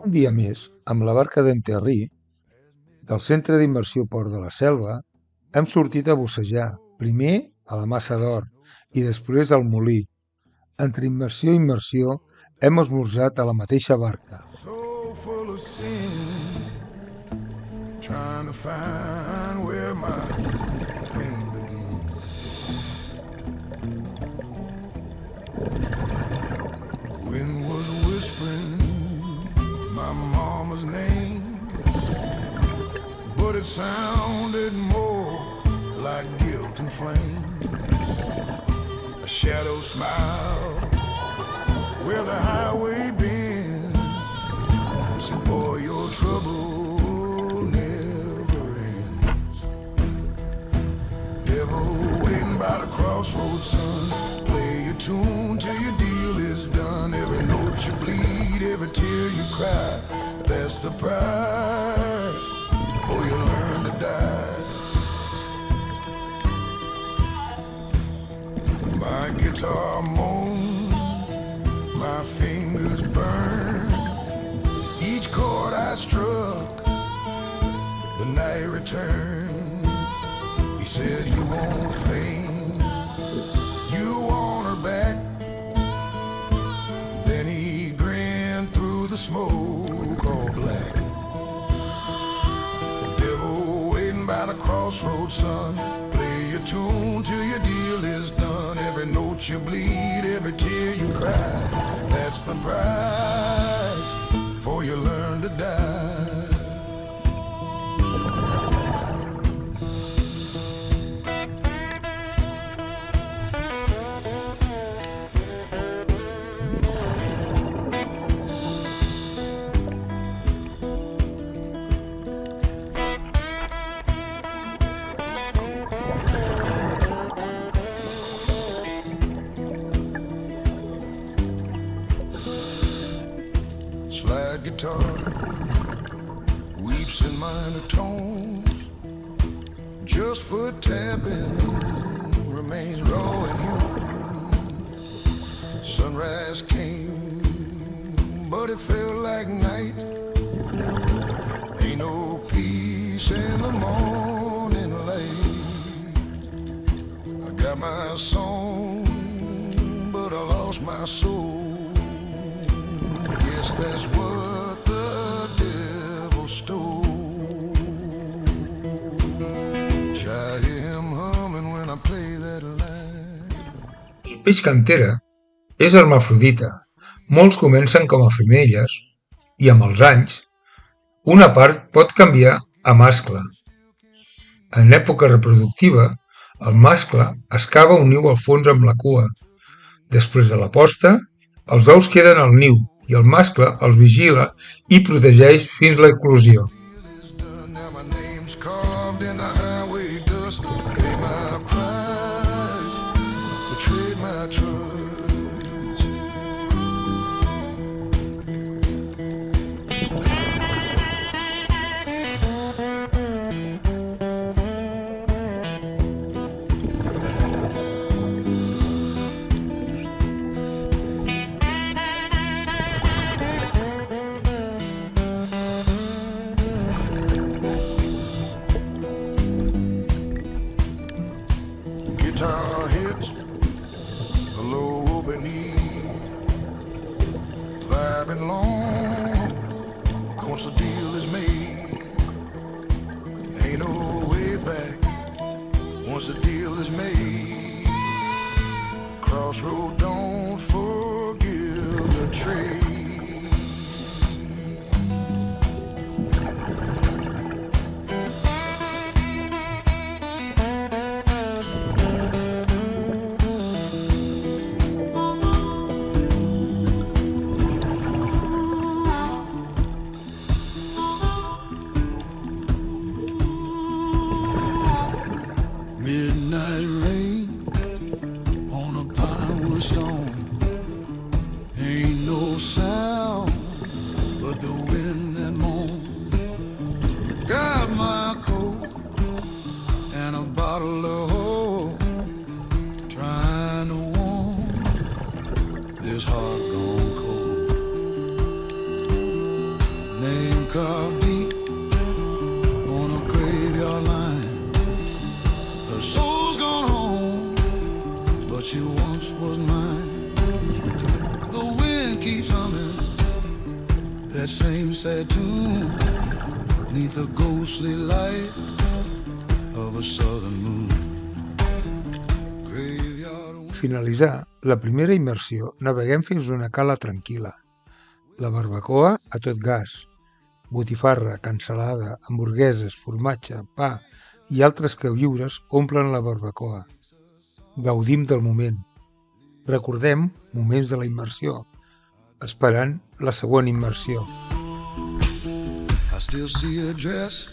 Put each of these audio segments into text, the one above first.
Un dia més, amb la barca d'enterrí, del centre d'immersió Port de la Selva, hem sortit a bussejar, primer a la Massa d'Or i després al Molí. Entre immersió i immersió hem esmorzat a la mateixa barca. So full of sin, trying to find where my pain begins. Wind was whispering my mama's name, but it sounded more like guilt and flame. A shadow smiled where the highway bends. Said, boy, your trouble never ends. Devil waiting by the crossroads, son. Play your tune till your deal is done. Every note you bleed, every tear you cry, that's the price before you learn to die. My guitar moans, my fingers burn. Each chord I struck, the night returned. He said, you want fame, you want her back. Then he grinned through the smoke all black. Devil waiting by the crossroads, son. Play your tune till your deal is done. Every note you bleed, every tear you cry, that's the price before you learn to die. Slide guitar weeps in minor tones. Just foot tapping remains raw and human. Sunrise came, but it felt like night. Ain't no peace in the morning light. I got my song, but I lost my soul. Guess that's what the devil stole. Shall I hear him humming when I play that line? El peix càntera és hermafrodita. Molts comencen com a femelles i amb els anys una part pot canviar a mascle. En època reproductiva, el mascle excava un niu al fons amb la cua. Després de la posta, els ous queden al niu i el mascle els vigila i protegeix fins la eclosió. Now my name's carved in the highway dust. Pay my price, betrayed my trust. Guitar hits a low open E, vibing long once the deal is made. Ain't no way back once the deal is made. Crossroad, don't forgive the trade. Midnight rain on a pinewood stone. Ain't no sound but the wind that moans. Got my coat and a bottle of hope, trying to warm this heart gone cold. same sad tune, neath the ghostly light of a southern moon. Finalitzar la primera immersió, naveguem fins a una cala tranquil·la. La barbacoa a tot gas, botifarra, cansalada, hamburgueses, formatge, pa i altres queviures omplen la barbacoa. Gaudim del moment. Recordem moments de la immersió, esperant la següent immersió. I still see her dress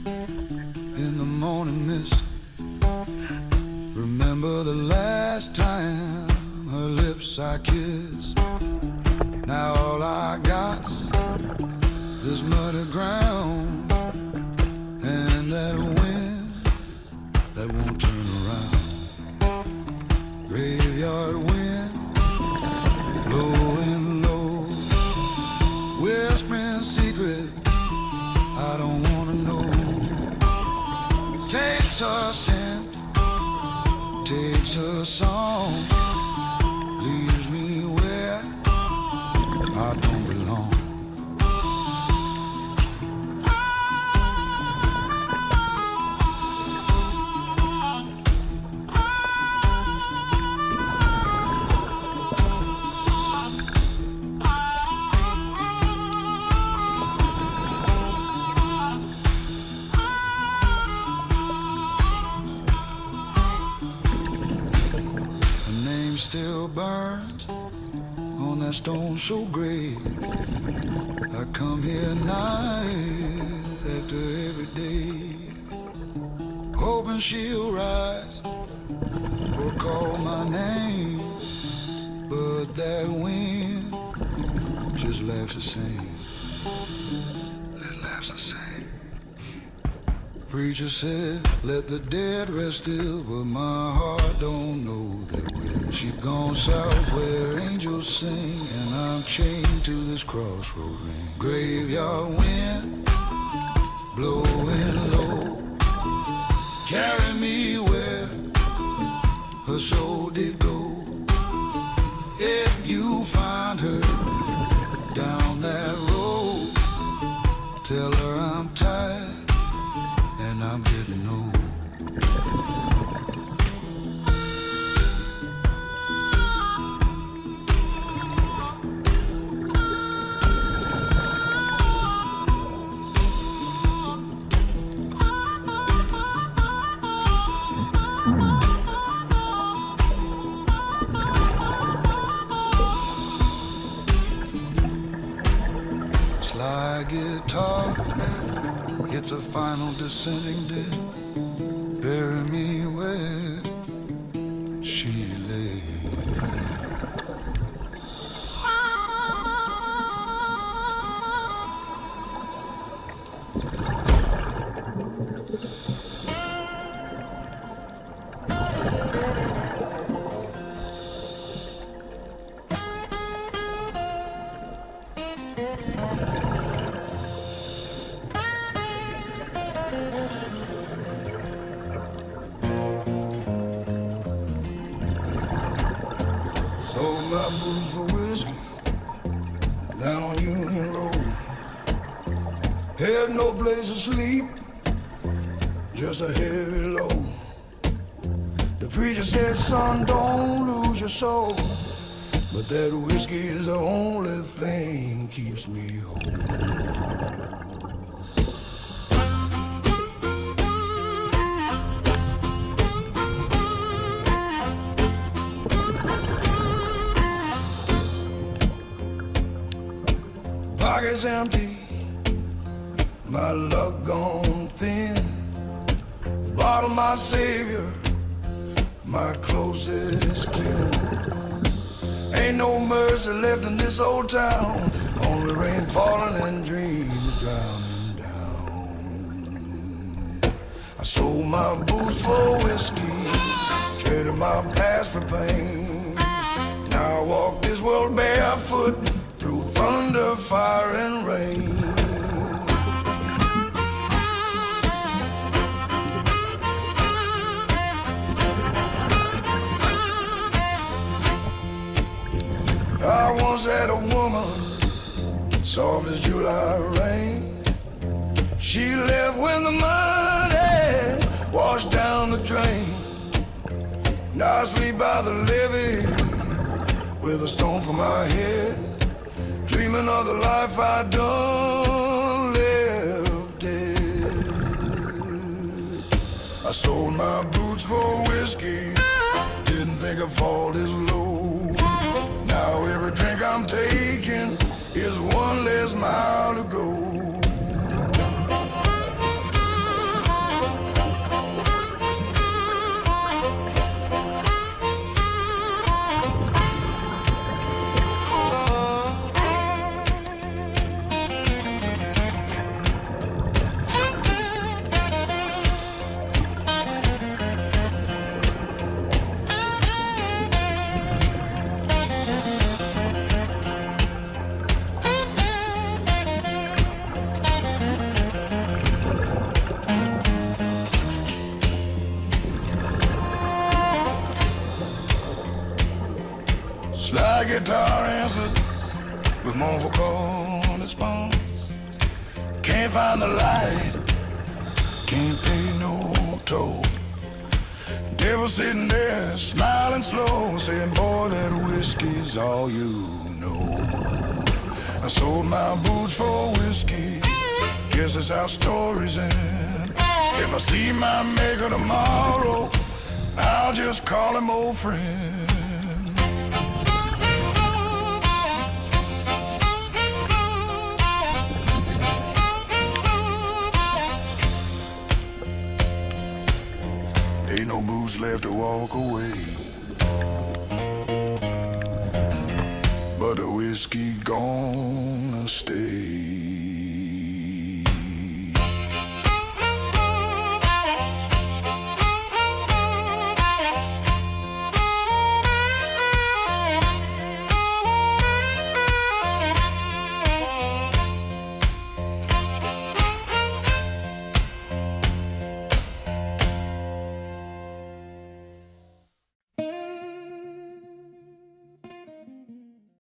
in the morning mist. Remember the last time her lips I kissed. Now all I got's this muddy ground and that wind that won't turn around. Graveyard wind blowing low, whispering secret I don't wanna know. Takes her scent, takes her song, leaves me where I don't belong. Still burns on that stone so grave. I come here night after every day, hoping she'll rise or call my name, but that wind just laughs the same. It laughs the same. Preacher said, let the dead rest still, but my heart don't know that way. She gone south where angels sing, and I'm chained to this crossroad ring. Graveyard wind blowing low, carry me where her soul did go. If you find her down that road, tell her I'm tired and I'm getting old. Slide guitar, it's a final descending dip. Bury me where she lay. My boots for whiskey down on Union Road. Had no place to sleep, just a heavy load. The preacher said, son, don't lose your soul, but that whiskey is the only thing keeps me whole. Pockets empty, my luck gone thin. Bottle my savior, my closest kin. Ain't no mercy left in this old town, only rain falling and dreams drowning down. I sold my boots for whiskey, traded my past for pain. Now I walk this world barefoot through thunder, fire, and rain. I once had a woman soft as July rain. She left when the money washed down the drain. Now I sleep by the levee with a stone for my head, dreaming of the life I done lived dead. I sold my boots for whiskey, didn't think I'd fall this low. Now every drink I'm taking is one less mile to go. Slide guitar answered with mournful correspondence. Can't find the light, can't pay no toll. Devil sitting there smiling slow, saying, boy, that whiskey's all you know. I sold my boots for whiskey, guess that's how stories end. If I see my maker tomorrow, I'll just call him old friend. Ain't no boots left to walk away, but the whiskey gonna stay.